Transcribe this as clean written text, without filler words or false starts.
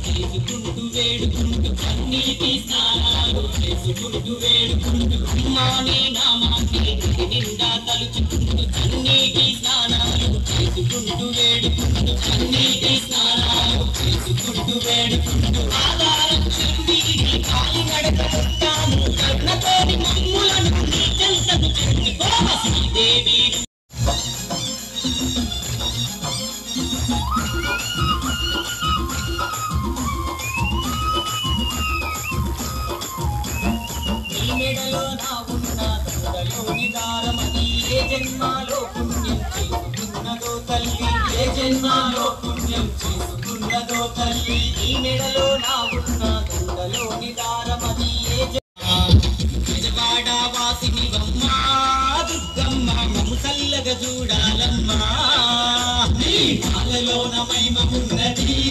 చేసుకుంటూ వేడుకుంటూ కన్నీటి స్నానాలు చేసుకుంటూ వేడుకుంటూ అమ్మాని నామాన్ని నిండా తలుచుకుంటూ కన్నీటి స్నానాలు చేసుకుంటూ వేడుకుంటూ కన్నీటి స్నానాలు చేసుకుంటూ వేడుకుంటూ ఆధారం చెంది కాలి నడకలుంటాము కర్ణతోని మమ్ములను నీ చెంతకు చెందుకోవ శ్రీదేవి మెడలో నా ఉన్న దండలోని దారమది ఏ జన్మలో పుణ్యం చేసుకున్నదో తల్లి ఏ జన్మలో పుణ్యం చేసుకున్నదో తల్లి ఈ మెడలో నా ఉన్న